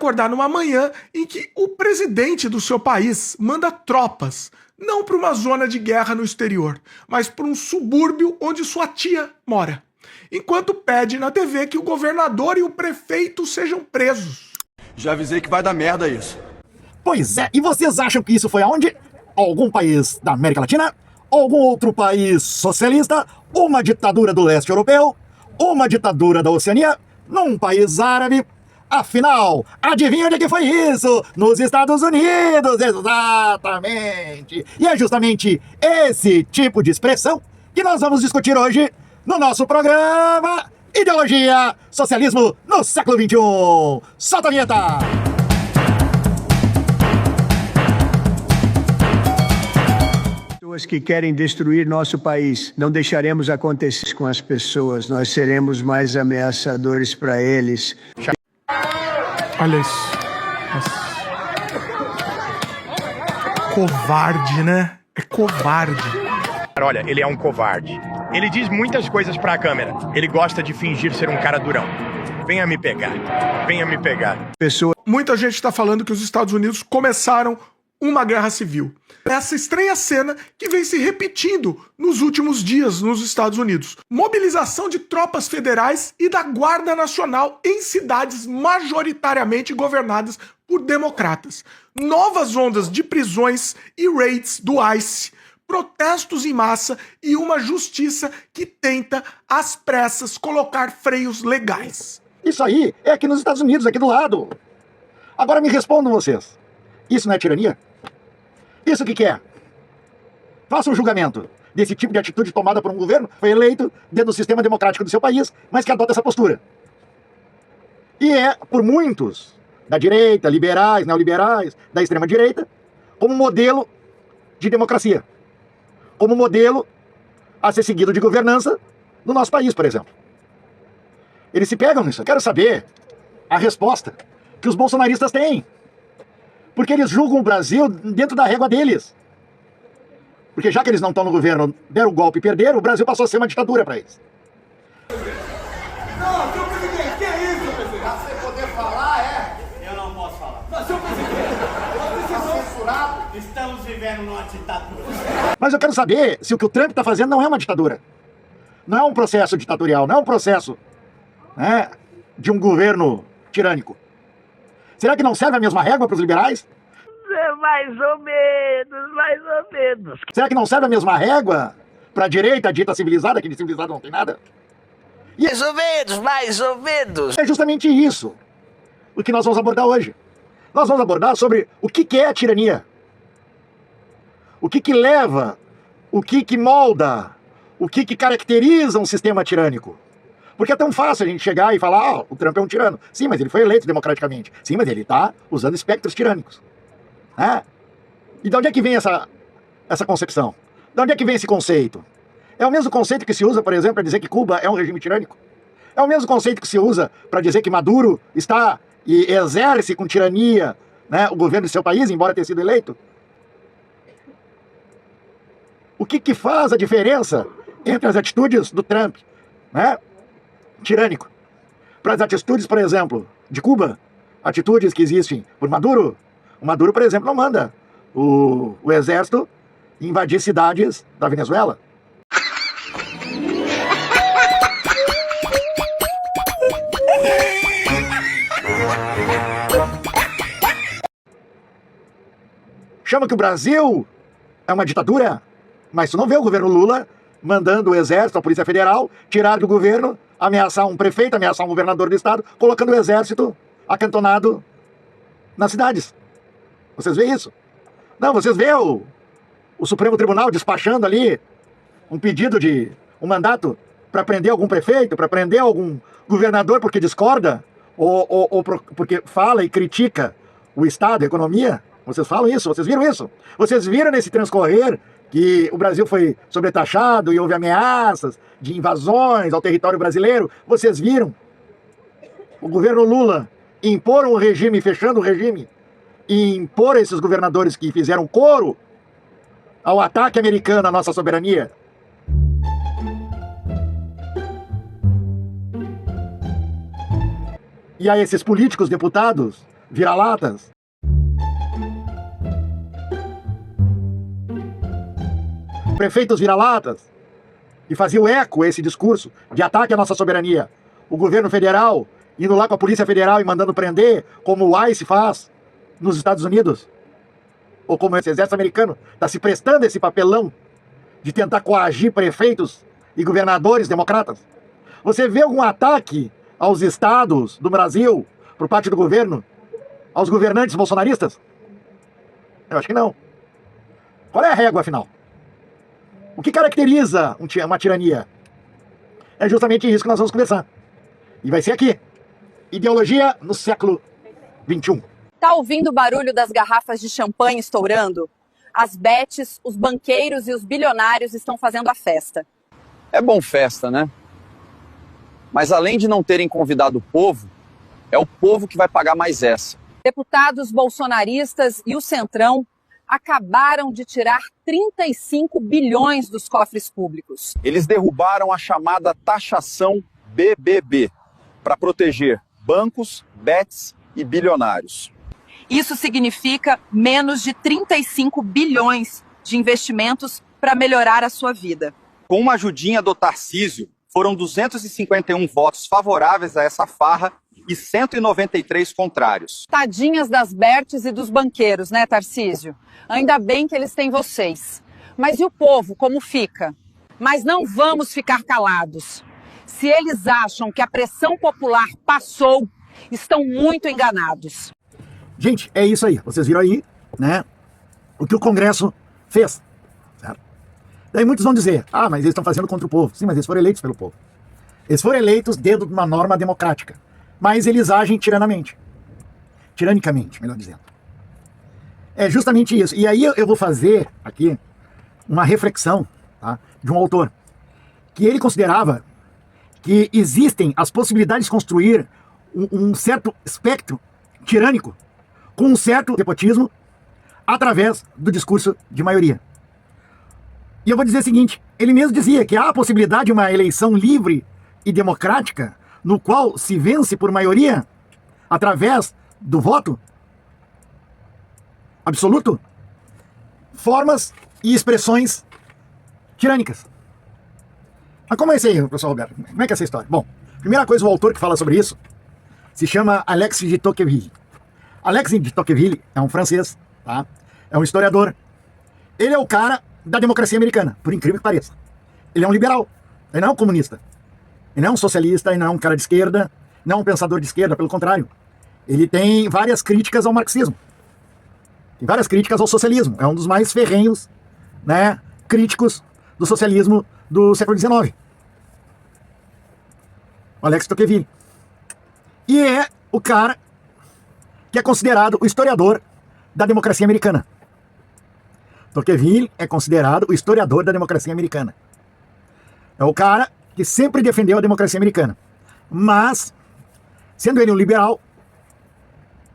acordar numa manhã em que o presidente do seu país manda tropas, não para uma zona de guerra no exterior, mas para um subúrbio onde sua tia mora, enquanto pede na TV que o governador e o prefeito sejam presos. Já avisei que vai dar merda isso. Pois é, e vocês acham que isso foi aonde? Algum país da América Latina? Algum outro país socialista? Uma ditadura do leste europeu? Uma ditadura da Oceania? Num país árabe? Afinal, adivinha onde é que foi isso? Nos Estados Unidos, exatamente! E é justamente esse tipo de expressão que nós vamos discutir hoje no nosso programa Ideologia, Socialismo no Século XXI. Solta a vinheta! Pessoas que querem destruir nosso país, não deixaremos acontecer com as pessoas, nós seremos mais ameaçadores para eles. Olha isso. Nossa. Covarde, né? É covarde. Olha, ele é um covarde. Ele diz muitas coisas pra câmera. Ele gosta de fingir ser um cara durão. Venha me pegar. Venha me pegar. Muita gente está falando que os Estados Unidos começaram uma guerra civil. Essa estranha cena que vem se repetindo nos últimos dias nos Estados Unidos. Mobilização de tropas federais e da Guarda Nacional em cidades majoritariamente governadas por democratas. Novas ondas de prisões e raids do ICE. Protestos em massa e uma justiça que tenta, às pressas, colocar freios legais. Isso aí é aqui nos Estados Unidos, aqui do lado. Agora me respondam vocês. Isso não é tirania? Isso o que é? Faça um julgamento desse tipo de atitude tomada por um governo que foi eleito dentro do sistema democrático do seu país, mas que adota essa postura. E é, por muitos, da direita, liberais, neoliberais, da extrema-direita, como modelo de democracia. Como modelo a ser seguido de governança no nosso país, por exemplo. Eles se pegam nisso. Eu quero saber a resposta que os bolsonaristas têm. Porque eles julgam o Brasil dentro da régua deles. Porque já que eles não estão no governo, deram o golpe e perderam, o Brasil passou a ser uma ditadura para eles. Não, senhor presidente, que é isso, presidente? Pra você poder falar, é? Eu não posso falar. Mas, senhor presidente, você está censurado? Estamos vivendo numa ditadura. Mas eu quero saber se o que o Trump está fazendo não é uma ditadura. Não é um processo ditatorial, não é um processo, né, de um governo tirânico. Será que não serve a mesma régua para os liberais? Mais ou menos, mais ou menos. Será que não serve a mesma régua para a direita dita civilizada, que de civilizado não tem nada? E Mais ou menos. é justamente isso o que nós vamos abordar hoje. Nós vamos abordar sobre o que é a tirania. O que leva, o que molda, o que caracteriza um sistema tirânico. Porque é tão fácil a gente chegar e falar, o Trump é um tirano. Sim, mas ele foi eleito democraticamente. Sim, mas ele está usando espectros tirânicos. E de onde é que vem essa concepção? De onde é que vem esse conceito? É o mesmo conceito que se usa, por exemplo, para dizer que Cuba é um regime tirânico? É o mesmo conceito que se usa para dizer que Maduro está e exerce com tirania, né, o governo do seu país, embora tenha sido eleito? O que faz a diferença entre as atitudes do Trump, né, tirânico, para as atitudes, por exemplo, de Cuba, atitudes que existem por Maduro? O Maduro, por exemplo, não manda o exército invadir cidades da Venezuela. Chama que o Brasil é uma ditadura, mas tu não vê o governo Lula mandando o exército, a Polícia Federal, tirar do governo, ameaçar um prefeito, ameaçar um governador do estado, colocando o exército acantonado nas cidades. Vocês veem isso? Não, vocês veem o Supremo Tribunal despachando ali um pedido de um mandato para prender algum prefeito, para prender algum governador porque discorda, ou porque fala e critica o Estado, a economia? Vocês falam isso? Vocês viram isso? Vocês viram nesse transcorrer que o Brasil foi sobretaxado e houve ameaças de invasões ao território brasileiro? Vocês viram o governo Lula impor um regime, fechando o regime, e impor a esses governadores que fizeram coro ao ataque americano à nossa soberania? E a esses políticos, deputados vira-latas. Prefeitos vira-latas, e fazia o eco a esse discurso de ataque à nossa soberania. O governo federal indo lá com a Polícia Federal e mandando prender, como o ICE faz nos Estados Unidos, ou como esse exército americano está se prestando esse papelão de tentar coagir prefeitos e governadores democratas. Você vê algum ataque aos estados do Brasil por parte do governo, aos governantes bolsonaristas? Eu acho que não. Qual é a régua, afinal? O que caracteriza uma tirania? É justamente isso que nós vamos conversar. E vai ser aqui. Ideologia no século XXI. Tá ouvindo o barulho das garrafas de champanhe estourando? As betes, os banqueiros e os bilionários estão fazendo a festa. É bom festa, né? Mas além de não terem convidado o povo, é o povo que vai pagar mais essa. Deputados bolsonaristas e o Centrão acabaram de tirar 35 bilhões dos cofres públicos. Eles derrubaram a chamada taxação BBB para proteger bancos, bets e bilionários. Isso significa menos de 35 bilhões de investimentos para melhorar a sua vida. Com uma ajudinha do Tarcísio, foram 251 votos favoráveis a essa farra e 193 contrários. Tadinhas das Bertes e dos banqueiros, né, Tarcísio? Ainda bem que eles têm vocês. Mas e o povo, como fica? Mas não vamos ficar calados. Se eles acham que a pressão popular passou, estão muito enganados. Gente, é isso aí. Vocês viram aí, né? O que o Congresso fez. Certo? Daí muitos vão dizer, mas eles estão fazendo contra o povo. Sim, mas eles foram eleitos pelo povo. Eles foram eleitos dentro de uma norma democrática. Mas eles agem tiranicamente, melhor dizendo. É justamente isso. E aí eu vou fazer aqui uma reflexão, tá, de um autor, que ele considerava que existem as possibilidades de construir um certo espectro tirânico com um certo nepotismo através do discurso de maioria. E eu vou dizer o seguinte, ele mesmo dizia que há a possibilidade de uma eleição livre e democrática no qual se vence por maioria através do voto absoluto, formas e expressões tirânicas. Mas como é isso aí, professor Roberto? Como é que é essa história? Bom, primeira coisa, o autor que fala sobre isso se chama Alexis de Tocqueville. Alexis de Tocqueville é um francês, tá? É um historiador. Ele é o cara da democracia americana, por incrível que pareça. Ele é um liberal, ele não é um comunista. Ele não é um socialista, ele não é um cara de esquerda, não é um pensador de esquerda, pelo contrário. Ele tem várias críticas ao marxismo. Tem várias críticas ao socialismo. É um dos mais ferrenhos, né, críticos do socialismo do século XIX. O Alexis de Tocqueville. E é o cara que é considerado o historiador da democracia americana. Tocqueville é considerado o historiador da democracia americana. É o cara que sempre defendeu a democracia americana. Mas, sendo ele um liberal,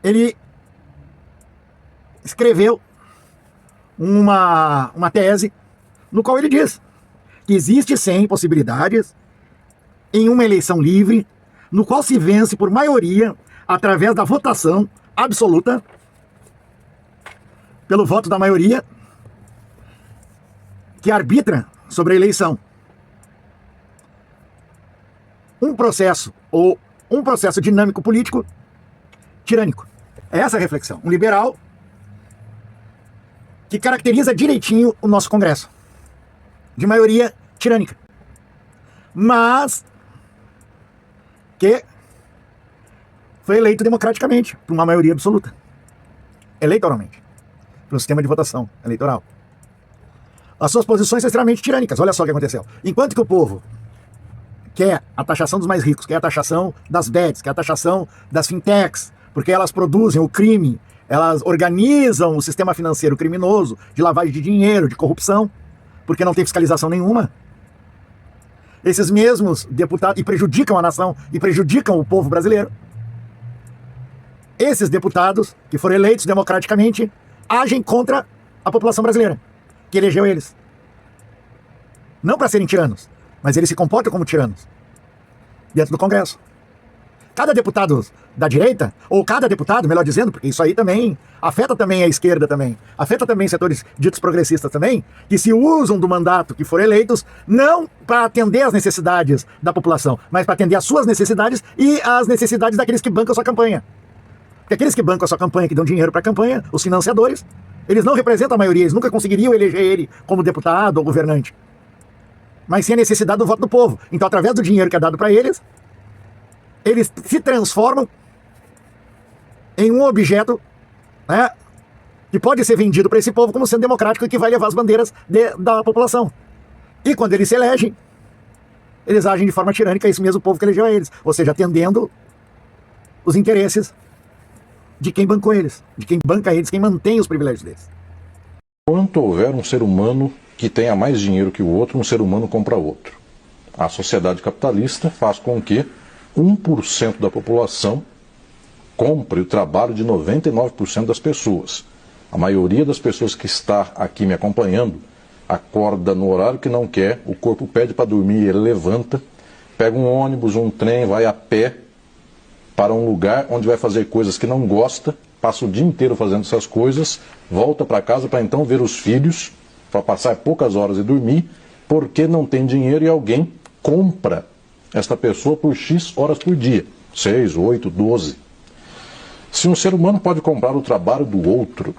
ele escreveu uma tese no qual ele diz que existe 100 possibilidades em uma eleição livre, no qual se vence por maioria através da votação absoluta, pelo voto da maioria, que arbitra sobre a eleição. Um processo dinâmico político tirânico. É essa a reflexão. Um liberal que caracteriza direitinho o nosso Congresso. De maioria tirânica. Mas que foi eleito democraticamente, por uma maioria absoluta. Eleitoralmente. Pelo sistema de votação eleitoral. As suas posições são extremamente tirânicas. Olha só o que aconteceu. Enquanto que o povo quer a taxação dos mais ricos, quer a taxação das bets, quer a taxação das fintechs, porque elas produzem o crime, elas organizam o sistema financeiro criminoso, de lavagem de dinheiro, de corrupção, porque não tem fiscalização nenhuma. Esses mesmos deputados, e prejudicam a nação, e prejudicam o povo brasileiro. Esses deputados, que foram eleitos democraticamente, agem contra a população brasileira, que elegeu eles. Não para serem tiranos, mas eles se comportam como tiranos dentro do Congresso. cada deputado da direita, ou cada deputado, melhor dizendo, porque isso aí também afeta também a esquerda também, afeta também setores ditos progressistas também, que se usam do mandato que foram eleitos, não para atender às necessidades da população, mas para atender às suas necessidades e às necessidades daqueles que bancam a sua campanha. Porque aqueles que bancam a sua campanha, que dão dinheiro para a campanha, os financiadores, eles não representam a maioria, eles nunca conseguiriam eleger ele como deputado ou governante. Mas sim a necessidade do voto do povo. Então, através do dinheiro que é dado para eles se transformam em um objeto, né, que pode ser vendido para esse povo como sendo democrático e que vai levar as bandeiras da população. E quando eles se elegem, eles agem de forma tirânica a esse mesmo povo que elegeu a eles. Ou seja, atendendo os interesses de quem bancou eles, de quem banca eles, quem mantém os privilégios deles. Enquanto houver um ser humano que tenha mais dinheiro que o outro, um ser humano compra outro. A sociedade capitalista faz com que 1% da população compre o trabalho de 99% das pessoas. A maioria das pessoas que está aqui me acompanhando acorda no horário que não quer, o corpo pede para dormir, ele levanta, pega um ônibus, um trem, vai a pé para um lugar onde vai fazer coisas que não gosta, passa o dia inteiro fazendo essas coisas, volta para casa para então ver os filhos, para passar poucas horas e dormir, porque não tem dinheiro e alguém compra esta pessoa por X horas por dia, 6, 8, 12. Se um ser humano pode comprar o trabalho do outro,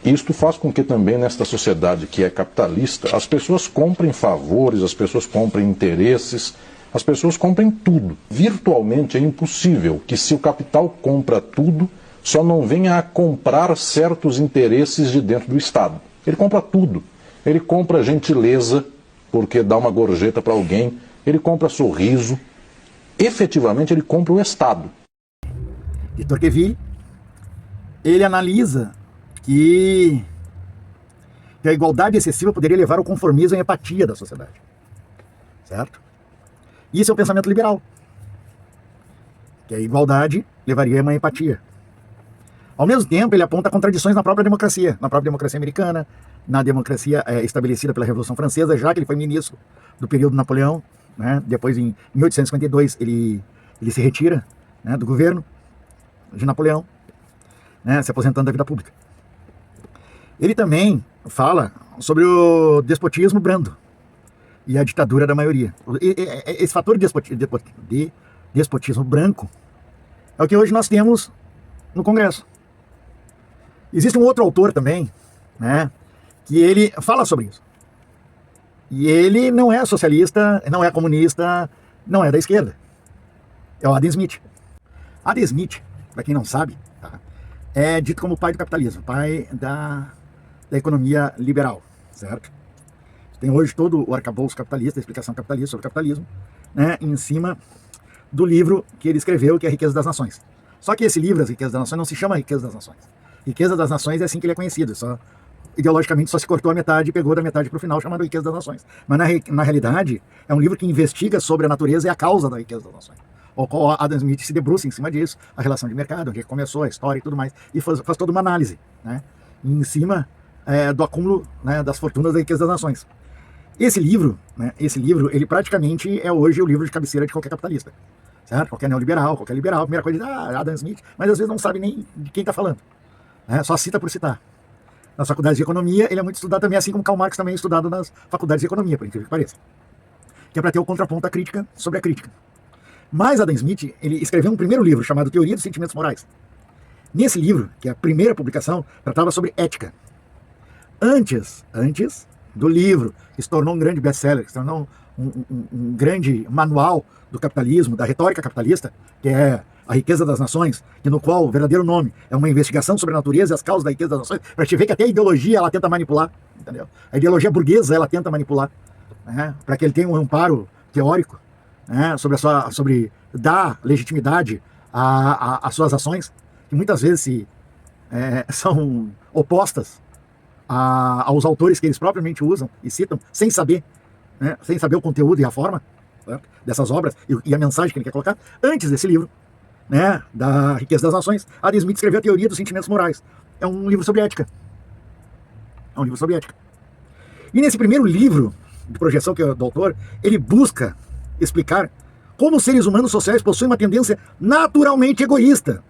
isto faz com que também nesta sociedade que é capitalista, as pessoas comprem favores, as pessoas comprem interesses, as pessoas comprem tudo. Virtualmente é impossível que se o capital compra tudo, só não venha a comprar certos interesses de dentro do Estado. Ele compra tudo. Ele compra gentileza, porque dá uma gorjeta para alguém, ele compra sorriso, efetivamente ele compra o Estado. De Tocqueville, ele analisa que a igualdade excessiva poderia levar ao conformismo e empatia da sociedade. Certo? Isso é o pensamento liberal. Que a igualdade levaria a uma empatia. Ao mesmo tempo, ele aponta contradições na própria democracia americana, na democracia estabelecida pela Revolução Francesa, já que ele foi ministro do período Napoleão, né? Depois, em 1852, ele se retira, né, do governo de Napoleão, né, se aposentando da vida pública. Ele também fala sobre o despotismo brando e a ditadura da maioria. Esse fator de despotismo branco é o que hoje nós temos no Congresso. Existe um outro autor também, né, que ele fala sobre isso. E ele não é socialista, não é comunista, não é da esquerda. É o Adam Smith. Adam Smith, para quem não sabe, tá, é dito como o pai do capitalismo, pai da economia liberal, certo? Tem hoje todo o arcabouço capitalista, a explicação capitalista sobre o capitalismo, né, em cima do livro que ele escreveu, que é A Riqueza das Nações. Só que esse livro, As Riquezas das Nações, não se chama Riqueza das Nações. Riqueza das Nações é assim que ele é conhecido, só ideologicamente só se cortou a metade e pegou da metade para o final, chamado Riqueza das Nações. Mas na realidade é um livro que investiga sobre a natureza e a causa da riqueza das nações. O qual Adam Smith se debruça em cima disso, a relação de mercado, onde começou, a história e tudo mais, e faz toda uma análise, né, em cima do acúmulo, né, das fortunas da riqueza das nações. Esse livro, ele praticamente é hoje o livro de cabeceira de qualquer capitalista, certo? Qualquer neoliberal, qualquer liberal, a primeira coisa diz, Adam Smith, mas às vezes não sabe nem de quem está falando, né? Só cita por citar. Nas faculdades de economia, ele é muito estudado também, assim como Karl Marx também é estudado nas faculdades de economia, por incrível que pareça. Que é para ter o contraponto à crítica sobre a crítica. Mas Adam Smith, ele escreveu um primeiro livro chamado Teoria dos Sentimentos Morais. Nesse livro, que é a primeira publicação, tratava sobre ética. Antes do livro, que se tornou um grande best-seller, que se tornou um grande manual do capitalismo, da retórica capitalista, que é A Riqueza das Nações, que no qual o verdadeiro nome é uma investigação sobre a natureza e as causas da riqueza das nações, para te ver que até a ideologia ela tenta manipular, entendeu? A ideologia burguesa ela tenta manipular, né, para que ele tenha um amparo teórico, né, sobre dar legitimidade às suas ações, que muitas vezes são opostas aos autores que eles propriamente usam e citam, sem saber, né, sem saber o conteúdo e a forma, né, dessas obras e a mensagem que ele quer colocar. Antes desse livro, né, da Riqueza das Nações, Adam Smith escreveu a Teoria dos Sentimentos Morais. É um livro sobre ética. E nesse primeiro livro de projeção que é do autor, ele busca explicar como os seres humanos sociais possuem uma tendência naturalmente egoísta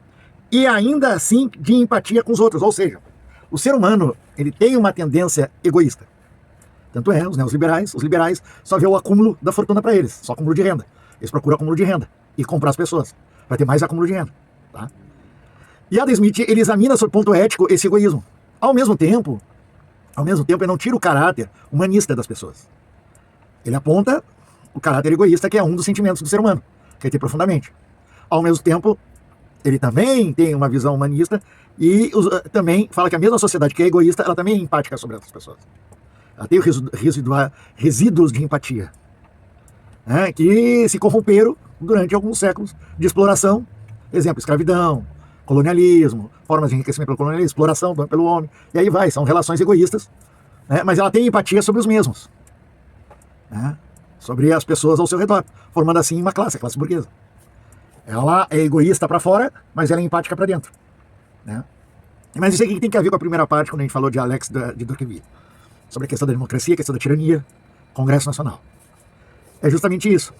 e ainda assim de empatia com os outros. Ou seja, o ser humano ele tem uma tendência egoísta. Tanto é, os liberais só vê o acúmulo da fortuna para eles, só acúmulo de renda. Eles procuram acúmulo de renda e comprar as pessoas, para ter mais acúmulo de renda. Tá? E Adam Smith ele examina sob ponto ético esse egoísmo. Ao mesmo tempo, ele não tira o caráter humanista das pessoas. Ele aponta o caráter egoísta, que é um dos sentimentos do ser humano, que ele tem profundamente. Ao mesmo tempo, ele também tem uma visão humanista e também fala que a mesma sociedade que é egoísta, ela também é empática sobre outras pessoas. Ela tem resíduos de empatia, né, que se corromperam durante alguns séculos de exploração. Exemplo, escravidão, colonialismo, formas de enriquecimento pelo colonialismo, exploração pelo homem, e aí vai, são relações egoístas, né, mas ela tem empatia sobre os mesmos, né, sobre as pessoas ao seu redor, formando assim uma classe, a classe burguesa. Ela é egoísta para fora, mas ela é empática para dentro, né? Mas isso aqui tem que ver com a primeira parte, quando a gente falou de Alex de Tocqueville, sobre a questão da democracia, a questão da tirania, Congresso Nacional. É justamente isso,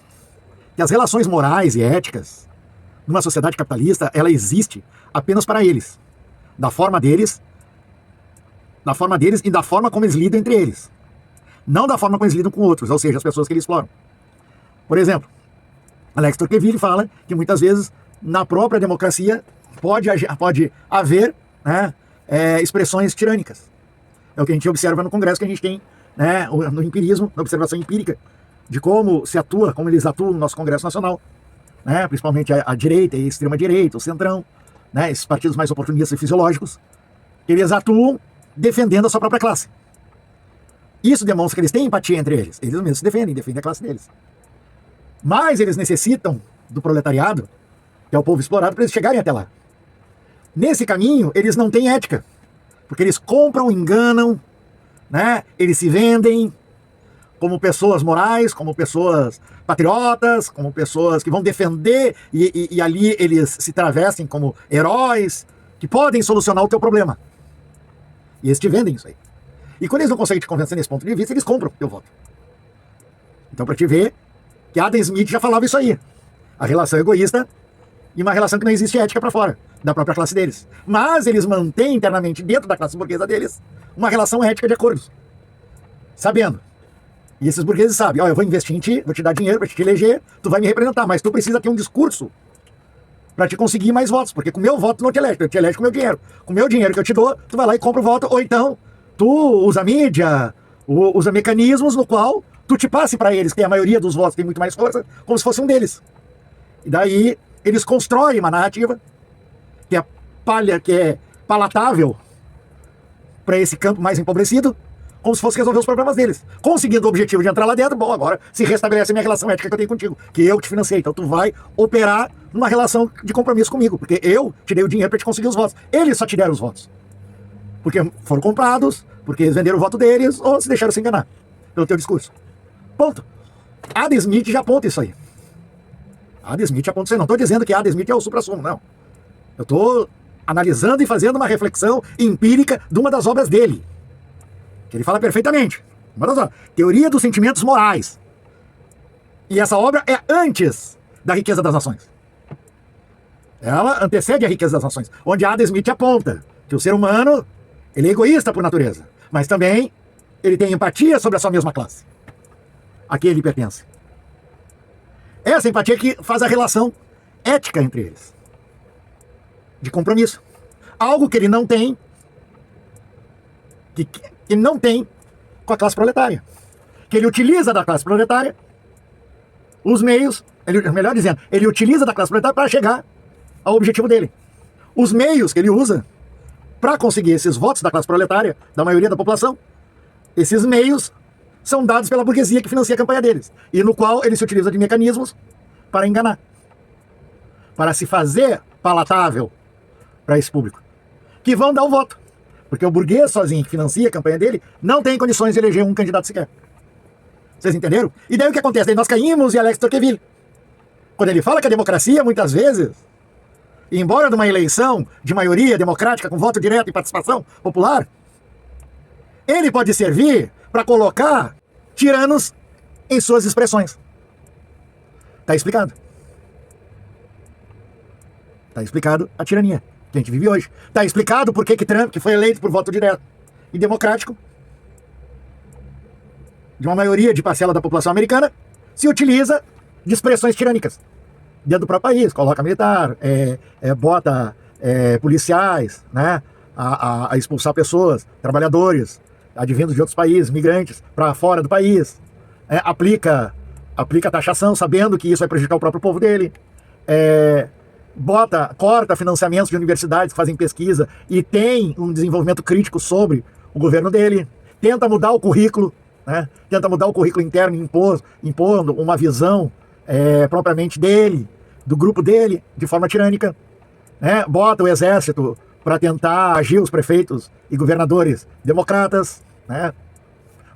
que as relações morais e éticas numa sociedade capitalista, ela existe apenas para eles, da forma deles e da forma como eles lidam entre eles, não da forma como eles lidam com outros, ou seja, as pessoas que eles exploram. Por exemplo, Alex Tocqueville fala que muitas vezes na própria democracia pode haver, né, expressões tirânicas. É o que a gente observa no Congresso, que a gente tem, né, no empirismo, na observação empírica de como se atua, como eles atuam no nosso Congresso Nacional, né, principalmente a direita e a extrema-direita, o centrão, né, esses partidos mais oportunistas e fisiológicos, eles atuam defendendo a sua própria classe. Isso demonstra que eles têm empatia entre eles. Eles mesmos se defendem a classe deles. Mas eles necessitam do proletariado, que é o povo explorado, para eles chegarem até lá. Nesse caminho, eles não têm ética, porque eles compram, enganam, né? Eles se vendem como pessoas morais, como pessoas patriotas, como pessoas que vão defender, e ali eles se travestem como heróis, que podem solucionar o teu problema. E eles te vendem isso aí. E quando eles não conseguem te convencer nesse ponto de vista, eles compram o teu voto. Então, para te ver, que Adam Smith já falava isso aí. A relação egoísta e uma relação que não existe ética para fora, da própria classe deles. Mas eles mantêm internamente, dentro da classe burguesa deles, uma relação ética de acordos. Sabendo. E esses burgueses sabem, ó, eu vou investir em ti, vou te dar dinheiro para te eleger, tu vai me representar, mas tu precisa ter um discurso para te conseguir mais votos, porque com o meu voto tu não te elege, eu te elege com o meu dinheiro. Com o meu dinheiro que eu te dou, tu vai lá e compra o voto, ou então tu usa a mídia, usa mecanismos no qual tu te passe para eles, que a maioria dos votos tem muito mais força, como se fosse um deles. E daí eles constroem uma narrativa que é palatável para esse campo mais empobrecido, como se fosse resolver os problemas deles. Conseguindo o objetivo de entrar lá dentro, bom, agora se restabelece a minha relação ética que eu tenho contigo, que eu te financei, então tu vai operar numa relação de compromisso comigo, porque eu te dei o dinheiro para te conseguir os votos. Eles só te deram os votos. Porque foram comprados, porque eles venderam o voto deles, ou se deixaram se enganar pelo teu discurso. Ponto. Adam Smith já aponta isso aí. Adam Smith aponta isso aí. Não estou dizendo que Adam Smith é o supra-sumo, não. Eu estou analisando e fazendo uma reflexão empírica de uma das obras dele. Que ele fala perfeitamente. Uma das obras. Teoria dos Sentimentos Morais. E essa obra é antes da Riqueza das Nações. Ela antecede a Riqueza das Nações. Onde Adam Smith aponta que o ser humano, ele é egoísta por natureza. Mas também ele tem empatia sobre a sua mesma classe. A quem ele pertence. Essa empatia que faz a relação ética entre eles. De compromisso. Algo que ele não tem, que ele não tem com a classe proletária. Que ele utiliza da classe proletária os meios, melhor dizendo, ele utiliza da classe proletária para chegar ao objetivo dele. Os meios que ele usa para conseguir esses votos da classe proletária, da maioria da população, esses meios são dados pela burguesia que financia a campanha deles, e no qual ele se utiliza de mecanismos para enganar, para se fazer palatável para esse público, que vão dar o voto, porque o burguês sozinho que financia a campanha dele não tem condições de eleger um candidato sequer. Vocês entenderam? E daí o que acontece? Daí nós caímos em Alex Tocqueville, quando ele fala que a democracia, muitas vezes, embora de uma eleição de maioria democrática com voto direto e participação popular, ele pode servir para colocar tiranos em suas expressões. Tá explicado. Tá explicado a tirania que a gente vive hoje. Tá explicado por que Trump, que foi eleito por voto direto e democrático, de uma maioria de parcela da população americana, se utiliza de expressões tirânicas dentro do próprio país. Coloca militar, bota policiais, né, a expulsar pessoas, trabalhadores, advindos de outros países, migrantes, para fora do país. Aplica taxação, sabendo que isso vai prejudicar o próprio povo dele. Corta financiamentos de universidades que fazem pesquisa e tem um desenvolvimento crítico sobre o governo dele. Tenta mudar o currículo, né? Tenta mudar o currículo interno, impondo uma visão propriamente dele, do grupo dele, de forma tirânica. Né? Bota o exército para tentar agir os prefeitos e governadores democratas, né?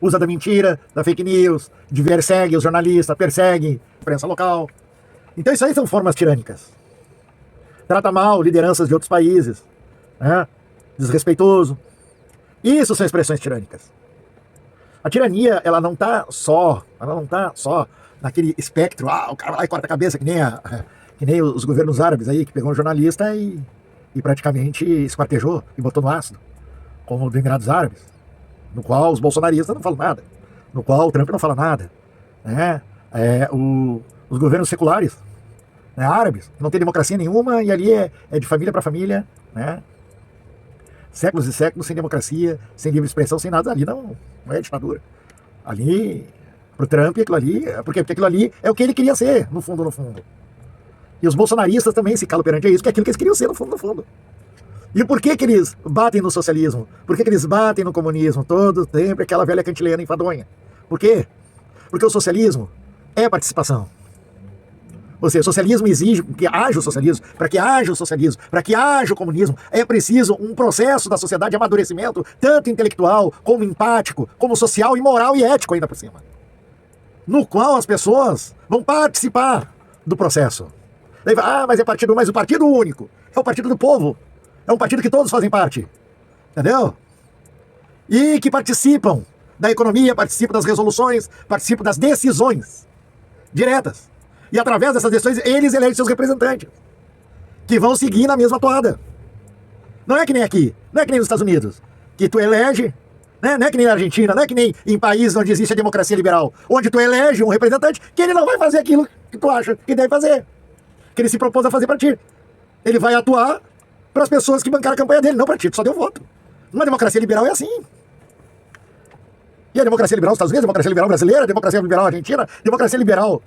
Usa da mentira, da fake news, persegue os jornalistas, persegue a imprensa local. Então isso aí são formas tirânicas. Trata mal lideranças de outros países, né? Desrespeitoso. Isso são expressões tirânicas. A tirania, ela não tá só naquele espectro, o cara vai lá e corta a cabeça, que nem os governos árabes aí, que pegou um jornalista e praticamente esquartejou e botou no ácido, como o do Emirados Árabes, no qual os bolsonaristas não falam nada, no qual o Trump não fala nada, né? Os governos seculares, né, árabes, não tem democracia nenhuma e ali é de família para família, né? Séculos e séculos sem democracia, sem livre expressão, sem nada. Ali não é ditadura. Ali, pro Trump, aquilo ali, porque aquilo ali é o que ele queria ser, no fundo. E os bolsonaristas também se calam perante isso, que é aquilo que eles queriam ser, no fundo. E por que eles batem no socialismo? Por que eles batem no comunismo? Todo tempo aquela velha cantilena enfadonha. Por quê? Porque o socialismo é participação. Ou seja, o socialismo exige que haja o socialismo. Para que haja o socialismo, para que haja o comunismo, é preciso um processo da sociedade de amadurecimento, tanto intelectual, como empático, como social e moral e ético ainda por cima. No qual as pessoas vão participar do processo. Daí vai, mas o partido único. É o partido do povo. É um partido que todos fazem parte. Entendeu? E que participam da economia, participam das resoluções, participam das decisões diretas. E através dessas decisões, eles elegem seus representantes, que vão seguir na mesma toada. Não é que nem aqui, não é que nem nos Estados Unidos, que tu elege, né? Não é que nem na Argentina, não é que nem em países onde existe a democracia liberal, onde tu elege um representante que ele não vai fazer aquilo que tu acha que deve fazer, que ele se propôs a fazer para ti. Ele vai atuar para as pessoas que bancaram a campanha dele, não para ti, tu só deu voto. Uma democracia liberal é assim. E a democracia liberal nos Estados Unidos, a democracia liberal brasileira, a democracia liberal argentina, a democracia liberal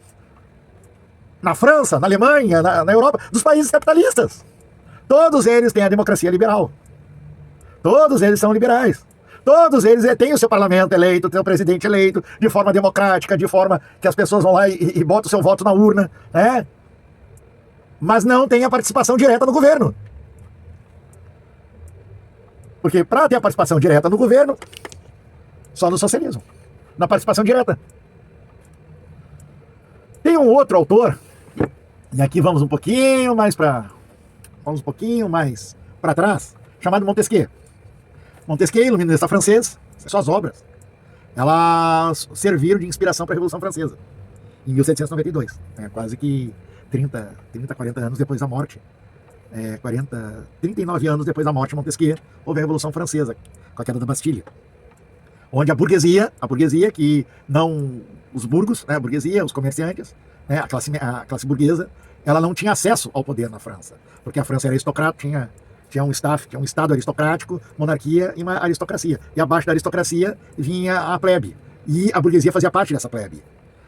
na França, na Alemanha, na Europa, dos países capitalistas. Todos eles têm a democracia liberal. Todos eles são liberais. Todos eles têm o seu parlamento eleito, o seu presidente eleito, de forma democrática, de forma que as pessoas vão lá e botam o seu voto na urna, né? Mas não tem a participação direta no governo. Porque para ter a participação direta no governo, só no socialismo. Na participação direta. Tem um outro autor, e aqui vamos um pouquinho mais para trás, chamado Montesquieu. Montesquieu, iluminista francês, suas obras, elas serviram de inspiração para a Revolução Francesa, em 1792, quase que 40 anos depois da morte, 39 anos depois da morte de Montesquieu, houve a Revolução Francesa, com a queda da Bastilha, onde a burguesia que não... Os burgos, né, a burguesia, os comerciantes, né, a classe burguesa, ela não tinha acesso ao poder na França, porque a França era aristocrata, tinha um estado aristocrático, monarquia e uma aristocracia. E abaixo da aristocracia vinha a plebe. E a burguesia fazia parte dessa plebe,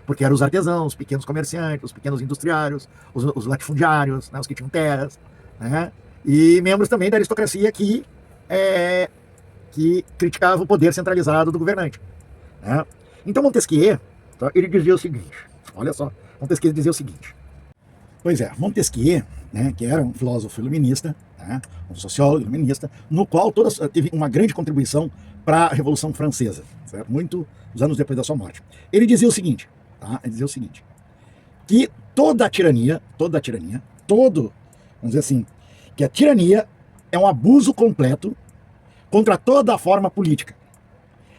porque eram os artesãos, os pequenos comerciantes, os pequenos industriários, os latifundiários, né, os que tinham terras, né, e membros também da aristocracia que criticavam o poder centralizado do governante. Né. Então Montesquieu, ele dizia o seguinte, olha só, Montesquieu dizia o seguinte, pois é, Montesquieu, né, que era um filósofo iluminista, né, um sociólogo iluminista, no qual teve uma grande contribuição para a Revolução Francesa, certo? Muitos anos depois da sua morte. Ele dizia o seguinte, que toda tirania, vamos dizer assim, que a tirania é um abuso completo contra toda a forma política.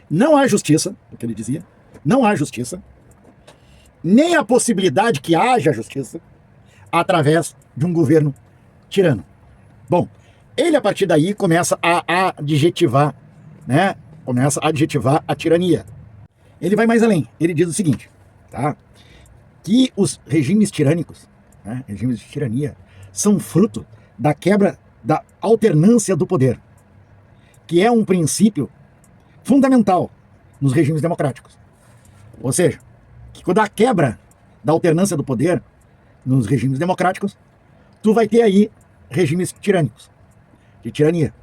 Não há justiça, o que ele dizia, não há justiça, nem a possibilidade que haja justiça através de um governo tirano. Bom, ele a partir daí começa a adjetivar, né? Começa a adjetivar a tirania. Ele vai mais além. Ele diz o seguinte, tá? Que os regimes tirânicos, né, regimes de tirania, são fruto da quebra da alternância do poder, que é um princípio fundamental nos regimes democráticos. Ou seja, que quando há quebra da alternância do poder nos regimes democráticos, tu vai ter aí regimes tirânicos, de tirania.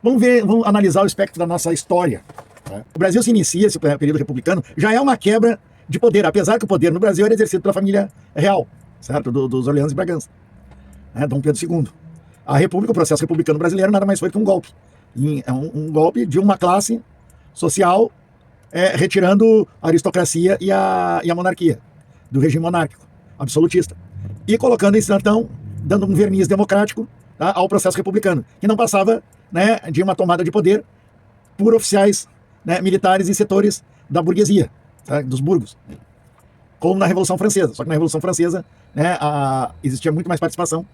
Vamos analisar o espectro da nossa história. Tá? O Brasil se inicia, esse período republicano, já é uma quebra de poder, apesar que o poder no Brasil era exercido pela família real, certo? Dos Orleans e Bragança, né? Dom Pedro II. A República, o processo republicano brasileiro, nada mais foi que um golpe. É um golpe de uma classe social retirando a aristocracia e a monarquia, do regime monárquico, absolutista. E colocando em então, dando um verniz democrático, tá, ao processo republicano, que não passava, né, de uma tomada de poder por oficiais, né, militares e setores da burguesia, tá, dos burgos, como na Revolução Francesa. Só que na Revolução Francesa, né, existia muito mais participação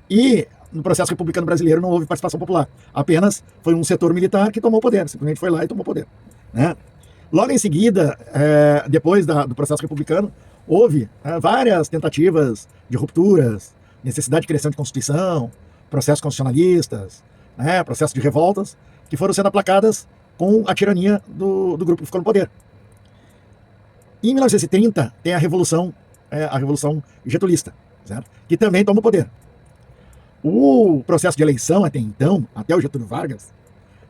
e no processo republicano brasileiro não houve participação popular. Apenas foi um setor militar que tomou poder, simplesmente foi lá e tomou poder, né? Logo em seguida, depois do processo republicano, houve várias tentativas de rupturas, necessidade de criação de constituição, processos constitucionalistas, né, processos de revoltas, que foram sendo aplacadas com a tirania do grupo que ficou no poder. Em 1930 tem a Revolução Getulista, certo? Que também toma o poder. O processo de eleição até então, até o Getúlio Vargas,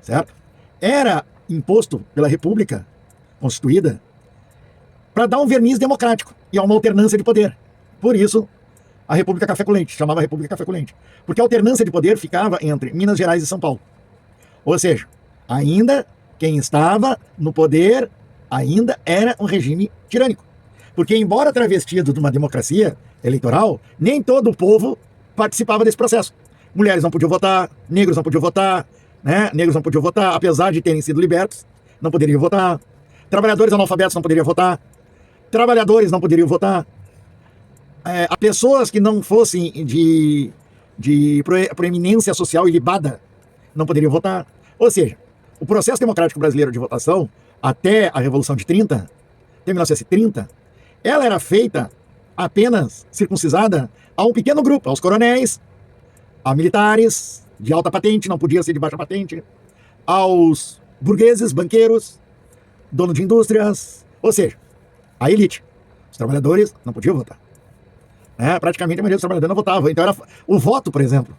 certo? Era imposto pela República Constituída para dar um verniz democrático e a uma alternância de poder. Por isso, a República Café com Leite, chamava República Café com Leite. Porque a alternância de poder ficava entre Minas Gerais e São Paulo. Ou seja, ainda quem estava no poder ainda era um regime tirânico. Porque, embora travestido de uma democracia eleitoral, nem todo o povo participava desse processo. Mulheres não podiam votar, negros não podiam votar, né? Negros não podiam votar, apesar de terem sido libertos, não poderiam votar. Trabalhadores analfabetos não poderiam votar. Trabalhadores não poderiam votar. Pessoas que não fossem de proeminência social ilibada não poderiam votar. Ou seja, o processo democrático brasileiro de votação, até a Revolução de 30, até 1930, ela era feita apenas circuncisada a um pequeno grupo, aos coronéis, a militares de alta patente, não podia ser de baixa patente, aos burgueses, banqueiros, donos de indústrias, ou seja, a elite. Os trabalhadores não podiam votar. Praticamente a maioria dos trabalhadores não votava. Então o voto, por exemplo,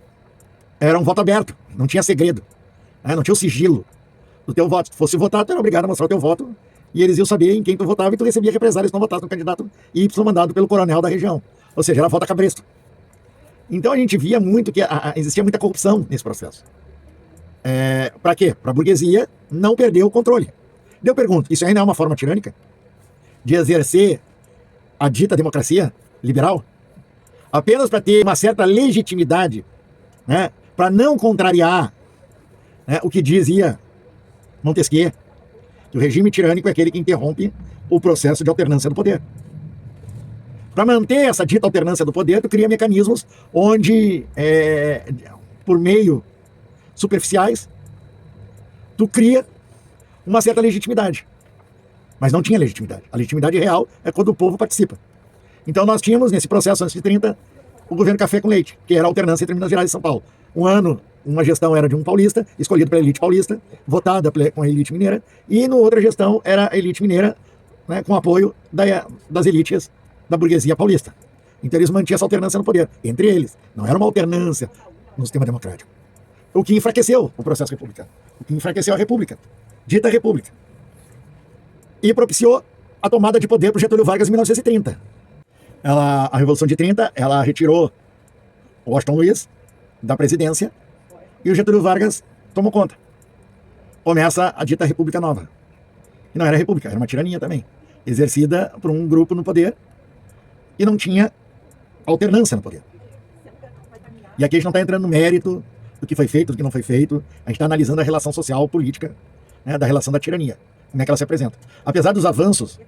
era um voto aberto, não tinha segredo, não tinha o sigilo do teu voto. Se fosse votar, tu era obrigado a mostrar o teu voto e eles iam saber em quem tu votava e tu recebia represálias se não votasse no candidato Y mandado pelo coronel da região. Ou seja, era voto a cabresto. Então a gente via muito que existia muita corrupção nesse processo. Para quê? Para a burguesia não perder o controle. Eu pergunto, isso ainda é uma forma tirânica de exercer a dita democracia liberal? Apenas para ter uma certa legitimidade, né, para não contrariar, né, o que dizia Montesquieu, que o regime tirânico é aquele que interrompe o processo de alternância do poder. Para manter essa dita alternância do poder, tu cria mecanismos onde, por meio superficiais, tu cria uma certa legitimidade. Mas não tinha legitimidade. A legitimidade real é quando o povo participa. Então nós tínhamos, nesse processo antes de 30, o governo Café com Leite, que era a alternância entre Minas Gerais e São Paulo. Um ano, uma gestão era de um paulista, escolhido pela elite paulista, votada com a elite mineira, e na outra gestão era a elite mineira, né, com apoio das elites da burguesia paulista. Então eles mantinham essa alternância no poder, entre eles. Não era uma alternância no sistema democrático. O que enfraqueceu o processo republicano. O que enfraqueceu a república, dita república. E propiciou a tomada de poder por Getúlio Vargas em 1930. A Revolução de 30, ela retirou o Washington Luiz da presidência e o Getúlio Vargas tomou conta. Começa a dita República Nova. E não era república, era uma tirania também, exercida por um grupo no poder e não tinha alternância no poder. E aqui a gente não está entrando no mérito do que foi feito, do que não foi feito, a gente está analisando a relação social, política, né, da relação da tirania, como é que ela se apresenta. Apesar dos avanços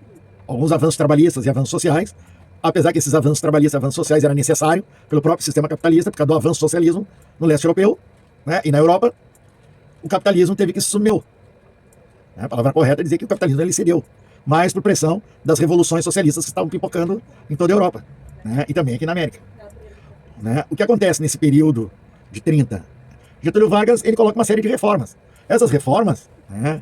alguns avanços trabalhistas e avanços sociais, apesar que esses avanços trabalhistas e avanços sociais eram necessários pelo próprio sistema capitalista, por causa do avanço do socialismo no leste europeu, né, e na Europa, o capitalismo teve que se submeter. A palavra correta é dizer que o capitalismo ele cedeu, mas por pressão das revoluções socialistas que estavam pipocando em toda a Europa, né, e também aqui na América. Né? O que acontece nesse período de 30? Getúlio Vargas ele coloca uma série de reformas. Essas reformas, né,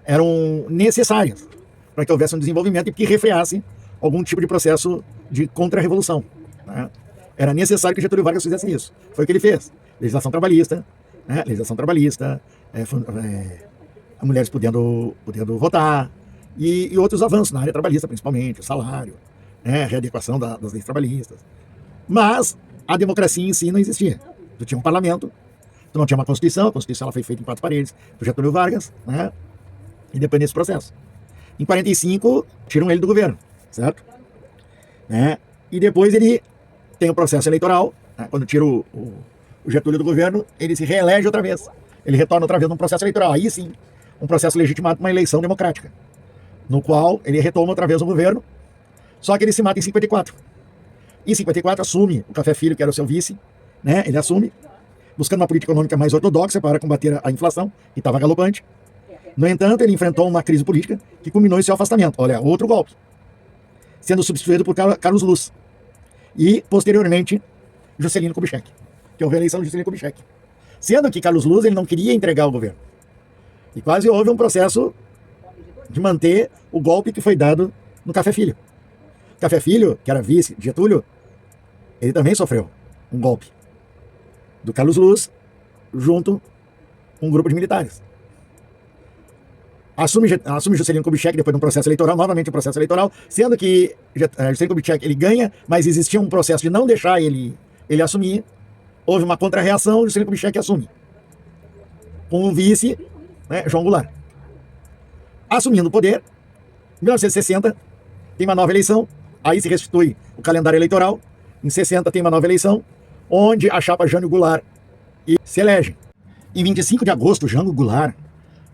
eram necessárias para que houvesse um desenvolvimento e que refreasse algum tipo de processo de contra-revolução. Né? Era necessário que Getúlio Vargas fizesse isso. Foi o que ele fez. Legislação trabalhista, né? Mulheres podendo votar, e outros avanços na área trabalhista, principalmente, o salário, né? Readequação das leis trabalhistas. Mas a democracia em si não existia. Tu tinha um parlamento, tu não tinha uma Constituição, a Constituição ela foi feita em 4 paredes por Getúlio Vargas, né? E depois desse processo. Em 45, tiram ele do governo, certo? Né? E depois ele tem o processo eleitoral, né? Quando tira o Getúlio do governo, ele se reelege outra vez. Ele retorna outra vez num processo eleitoral. Aí sim, um processo legitimado por uma eleição democrática, no qual ele retoma outra vez o governo, só que ele se mata em 54. Em 54 assume o Café Filho, que era o seu vice, né? Ele assume, buscando uma política econômica mais ortodoxa para combater a inflação, que estava galopante. No entanto, ele enfrentou uma crise política que culminou em seu afastamento. Olha, outro golpe. Sendo substituído por Carlos Luz. E, posteriormente, Juscelino Kubitschek, que houve a eleição de Juscelino Kubitschek. Sendo que Carlos Luz ele não queria entregar o governo. E quase houve um processo de manter o golpe que foi dado no Café Filho. O Café Filho, que era vice de Getúlio, ele também sofreu um golpe do Carlos Luz junto com um grupo de militares. Assume Juscelino Kubitschek depois de um processo eleitoral, novamente um processo eleitoral, sendo que Juscelino Kubitschek ele ganha, mas existia um processo de não deixar ele assumir. Houve uma contra-reação, Juscelino Kubitschek assume. Com o vice, né, João Goulart. Assumindo o poder, em 1960, tem uma nova eleição, aí se restitui o calendário eleitoral. Em 60 tem uma nova eleição, onde a chapa Jânio Goulart se elege. Em 25 de agosto, Jânio Goulart,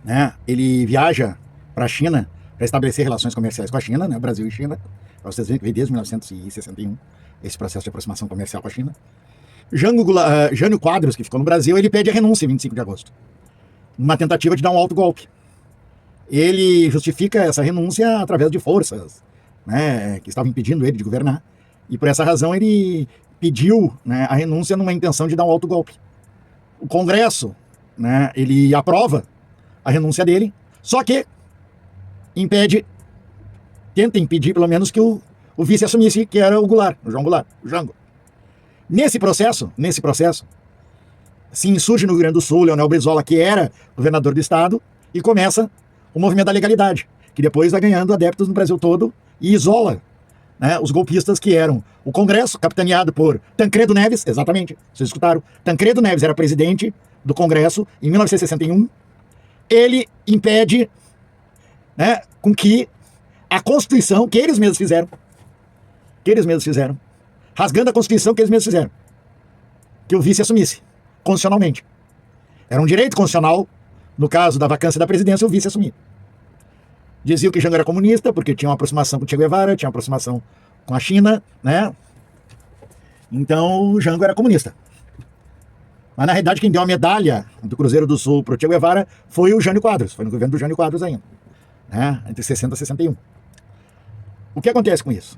né, ele viaja para a China para estabelecer relações comerciais com a China, né, Brasil e China. Vocês veem que veio desde 1961 esse processo de aproximação comercial com a China. Jânio Quadros, que ficou no Brasil, ele pede a renúncia em 25 de agosto, numa tentativa de dar um alto golpe. Ele justifica essa renúncia através de forças, né, que estavam impedindo ele de governar, e por essa razão ele pediu, né, a renúncia numa intenção de dar um alto golpe. O Congresso, né, ele aprova a renúncia dele, só que tenta impedir pelo menos que o vice assumisse, que era o Goulart, o João Goulart, o Jango. Nesse processo, se insurge no Rio Grande do Sul Leonel Brizola, que era governador do estado, e começa o movimento da legalidade, que depois vai ganhando adeptos no Brasil todo e isola, né, os golpistas que eram o Congresso, capitaneado por Tancredo Neves, exatamente, vocês escutaram, Tancredo Neves era presidente do Congresso em 1961, ele impede, né, com que a Constituição, que eles mesmos fizeram, rasgando a Constituição que eles mesmos fizeram, que o vice assumisse, constitucionalmente. Era um direito constitucional, no caso da vacância da presidência, o vice assumir. Dizia que Jango era comunista, porque tinha uma aproximação com o Che Guevara, tinha uma aproximação com a China, né? Então, o Jango era comunista. Mas, na realidade, quem deu a medalha do Cruzeiro do Sul para o Che Guevara foi o Jânio Quadros, foi no governo do Jânio Quadros ainda, né? Entre 60 e 61. O que acontece com isso?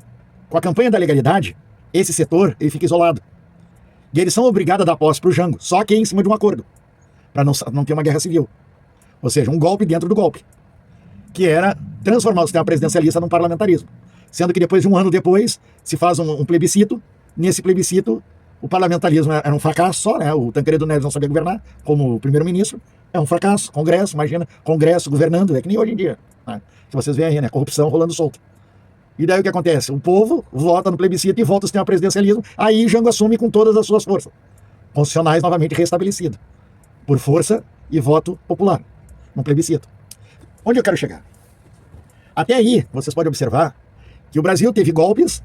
Com a campanha da legalidade, esse setor ele fica isolado. E eles são obrigados a dar posse para o Jango, só que em cima de um acordo, para não ter uma guerra civil. Ou seja, um golpe dentro do golpe, que era transformar o sistema presidencialista num parlamentarismo. Sendo que depois de um ano depois, se faz um plebiscito. Nesse plebiscito, o parlamentarismo era um fracasso só, né? O Tancredo Neves não sabia governar como primeiro-ministro. É um fracasso. Congresso, imagina, Congresso governando, é que nem hoje em dia, né? Que vocês veem aí, né? Corrupção rolando solto. E daí o que acontece? O povo vota no plebiscito e volta ao sistema presidencialismo. Aí Jango assume com todas as suas forças constitucionais novamente restabelecido, por força e voto popular, num plebiscito. Onde eu quero chegar? Até aí, vocês podem observar que o Brasil teve golpes,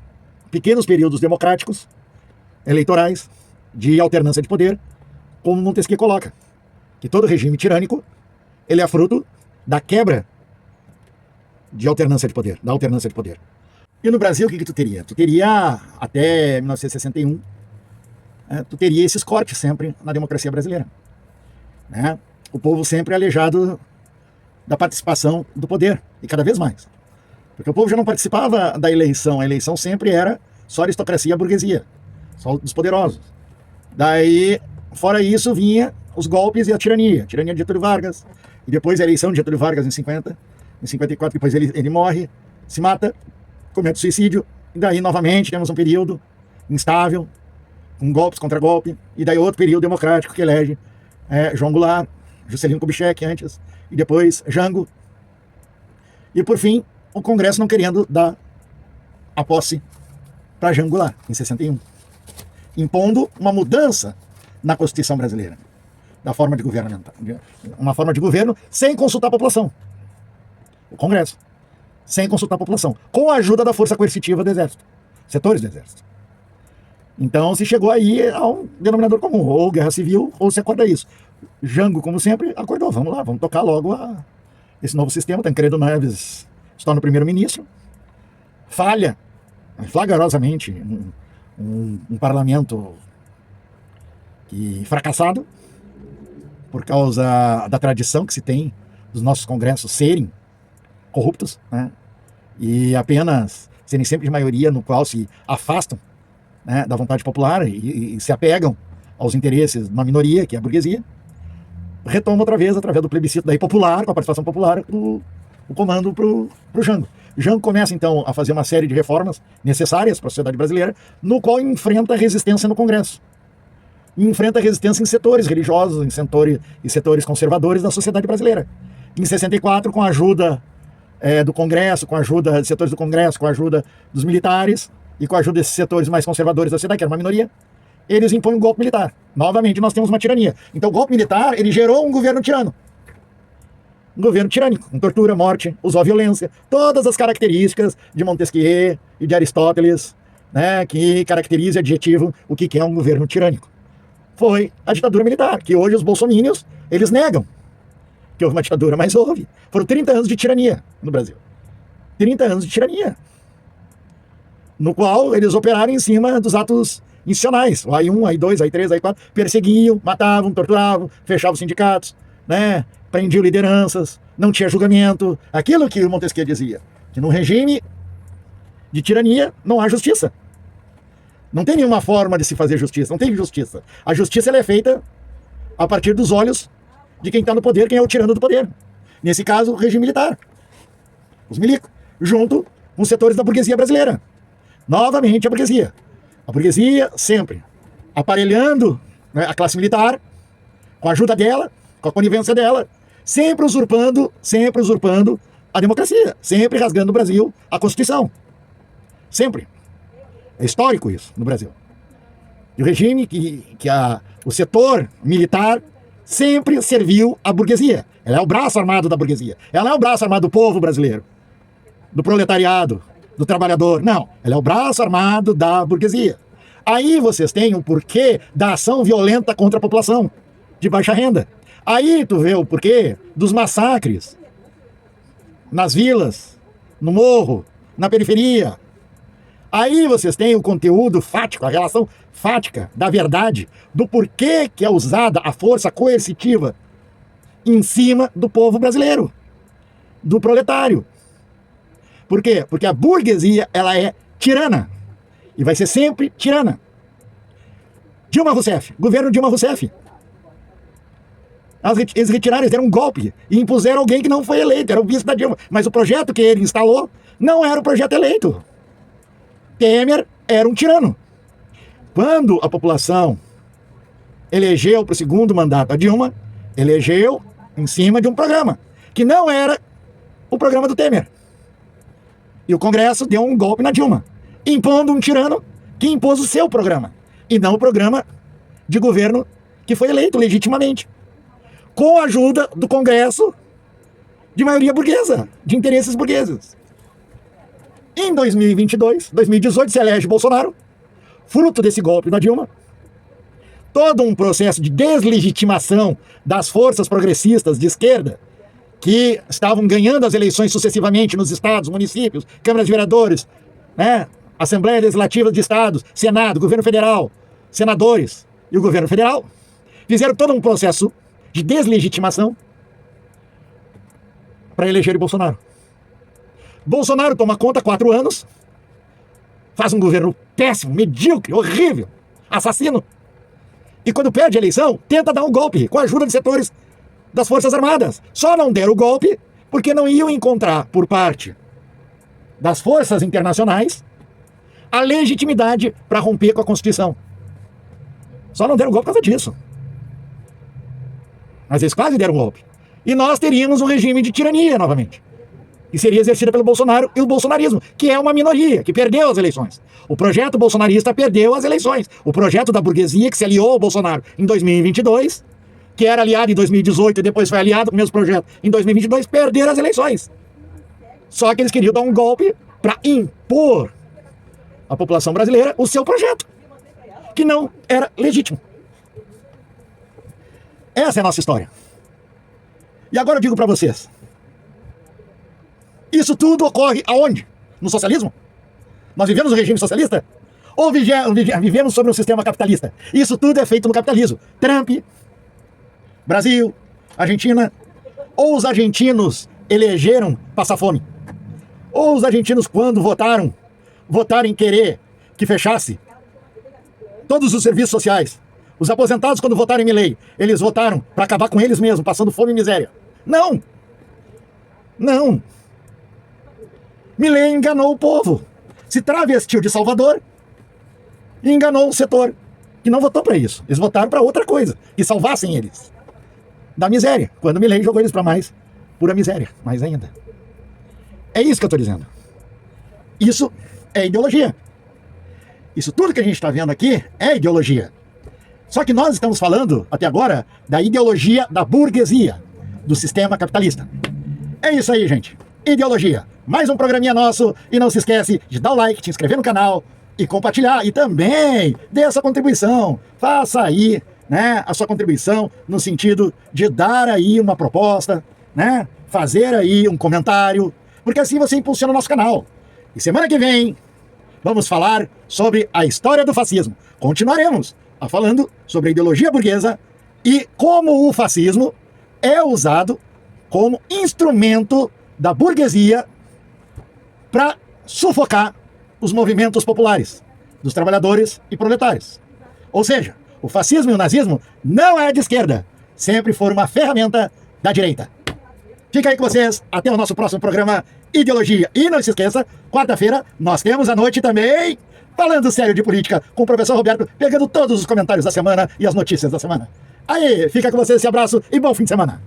pequenos períodos democráticos, eleitorais, de alternância de poder, como Montesquieu coloca, que todo regime tirânico ele é fruto da quebra de alternância de poder, da alternância de poder. E no Brasil, o que tu teria? Tu teria, até 1961, tu teria esses cortes sempre na democracia brasileira. Né? O povo sempre aleijado da participação do poder, e cada vez mais. Porque o povo já não participava da eleição, a eleição sempre era só aristocracia e burguesia, só dos poderosos. Daí, fora isso, vinha os golpes e a tirania de Getúlio Vargas, e depois a eleição de Getúlio Vargas em 54, depois ele morre, se mata, comete suicídio, e daí novamente temos um período instável, com golpes contra golpe, e daí outro período democrático que elege João Goulart, Juscelino Kubitschek antes, e depois Jango, e por fim o Congresso não querendo dar a posse para Jango Goulart, em 61, impondo uma mudança na Constituição brasileira, da forma de governamental, uma forma de governo sem consultar a população, o Congresso, sem consultar a população, com a ajuda da força coercitiva do Exército, setores do Exército. Então se chegou aí a um denominador comum, ou guerra civil, ou se acorda isso. Jango, como sempre, acordou, vamos lá, vamos tocar logo esse novo sistema. Tancredo Neves se torna o primeiro-ministro, falha flagrosamente um parlamento fracassado, por causa da tradição que se tem dos nossos congressos serem corruptos, né? E apenas serem sempre de maioria, no qual se afastam, né, da vontade popular e se apegam aos interesses de uma minoria, que é a burguesia. Retoma outra vez, através do plebiscito daí popular, com a participação popular, o comando para o Jango. Jango começa então a fazer uma série de reformas necessárias para a sociedade brasileira, no qual enfrenta resistência no Congresso. Enfrenta resistência em setores religiosos, em setores conservadores da sociedade brasileira. Em 64, com a ajuda do Congresso, com a ajuda de setores do Congresso, com a ajuda dos militares e com a ajuda desses setores mais conservadores da sociedade, que era uma minoria, eles impõem um golpe militar. Novamente, nós temos uma tirania. Então, o golpe militar, ele gerou um governo tirano. Um governo tirânico, com tortura, morte, uso à violência, todas as características de Montesquieu e de Aristóteles, né, que caracterizam e adjetivam o que é um governo tirânico. Foi a ditadura militar, que hoje os bolsomínios, eles negam que houve uma ditadura, mas houve. Foram 30 anos de tirania no Brasil. 30 anos de tirania. No qual eles operaram em cima dos atos institucionais. O AI-1, AI-2, AI-3, AI-4, perseguiam, matavam, torturavam, fechavam sindicatos, né, prendiam lideranças, não tinha julgamento. Aquilo que o Montesquieu dizia, que num regime de tirania não há justiça. Não tem nenhuma forma de se fazer justiça, não tem justiça. A justiça ela é feita a partir dos olhos de quem está no poder, quem é o tirano do poder. Nesse caso, o regime militar. Os milicos, junto com os setores da burguesia brasileira. Novamente a burguesia. A burguesia sempre aparelhando, né, a classe militar, com a ajuda dela, com a conivência dela, sempre usurpando a democracia, sempre rasgando o Brasil, a Constituição. Sempre. É histórico isso no Brasil. E o regime o setor militar sempre serviu à burguesia. Ela é o braço armado da burguesia. Ela não é o braço armado do povo brasileiro, do proletariado, do trabalhador. Não, ela é o braço armado da burguesia. Aí vocês têm o porquê da ação violenta contra a população de baixa renda. Aí tu vê o porquê dos massacres nas vilas, no morro, na periferia. Aí vocês têm o conteúdo fático, a relação fática da verdade, do porquê que é usada a força coercitiva em cima do povo brasileiro, do proletário. Por quê? Porque a burguesia, ela é tirana. E vai ser sempre tirana. Dilma Rousseff, governo Dilma Rousseff. Eles retiraram, eles deram um golpe e impuseram alguém que não foi eleito, era o vice da Dilma. Mas o projeto que ele instalou não era o projeto eleito. Temer era um tirano. Quando a população elegeu para o segundo mandato a Dilma, elegeu em cima de um programa, que não era o programa do Temer. E o Congresso deu um golpe na Dilma, impondo um tirano que impôs o seu programa, e não o programa de governo que foi eleito legitimamente, com a ajuda do Congresso de maioria burguesa, de interesses burgueses. Em 2018, se elege Bolsonaro, fruto desse golpe da Dilma, todo um processo de deslegitimação das forças progressistas de esquerda, que estavam ganhando as eleições sucessivamente nos estados, municípios, câmaras de vereadores, né? Assembleia Legislativa de Estados, Senado, Governo Federal, senadores e o Governo Federal fizeram todo um processo de deslegitimação para eleger o Bolsonaro. Bolsonaro toma conta 4 anos, faz um governo péssimo, medíocre, horrível, assassino. E quando perde a eleição, tenta dar um golpe com a ajuda de setores das Forças Armadas. Só não deram o golpe porque não iam encontrar por parte das forças internacionais a legitimidade para romper com a Constituição. Só não deram golpe por causa disso. Mas eles quase deram golpe. E nós teríamos um regime de tirania novamente, que seria exercida pelo Bolsonaro e o bolsonarismo, que é uma minoria, que perdeu as eleições. O projeto bolsonarista perdeu as eleições. O projeto da burguesia, que se aliou ao Bolsonaro em 2022, que era aliado em 2018 e depois foi aliado com o mesmo projeto em 2022, perderam as eleições. Só que eles queriam dar um golpe para impor à população brasileira o seu projeto, que não era legítimo. Essa é a nossa história. E agora eu digo para vocês, isso tudo ocorre aonde? No socialismo? Nós vivemos no regime socialista? Ou vivemos sobre um sistema capitalista? Isso tudo é feito no capitalismo. Trump, Brasil, Argentina. Ou os argentinos elegeram passar fome? Ou os argentinos, quando votaram em querer que fechasse todos os serviços sociais. Os aposentados, quando votaram em Milei, eles votaram para acabar com eles mesmos, passando fome e miséria. Não! Não! Milei enganou o povo, se travestiu de Salvador e enganou o setor, que não votou para isso. Eles votaram para outra coisa, que salvassem eles da miséria, quando Milei jogou eles para mais pura miséria, mais ainda. É isso que eu estou dizendo. Isso é ideologia. Isso tudo que a gente está vendo aqui é ideologia. Só que nós estamos falando, até agora, da ideologia da burguesia, do sistema capitalista. É isso aí, gente. Ideologia. Mais um programinha nosso. E não se esquece de dar o like, te inscrever no canal e compartilhar. E também dê a sua contribuição. Faça aí, né, a sua contribuição no sentido de dar aí uma proposta, né, fazer aí um comentário, porque assim você impulsiona o nosso canal. E semana que vem vamos falar sobre a história do fascismo. Continuaremos falando sobre a ideologia burguesa e como o fascismo é usado como instrumento da burguesia para sufocar os movimentos populares, dos trabalhadores e proletários. Ou seja, o fascismo e o nazismo não é de esquerda, sempre foram uma ferramenta da direita. Fica aí com vocês, até o nosso próximo programa Ideologia. E não se esqueça, quarta-feira nós temos à noite também Falando Sério de Política com o professor Roberto, pegando todos os comentários da semana e as notícias da semana. Aí, fica com vocês, esse abraço e bom fim de semana.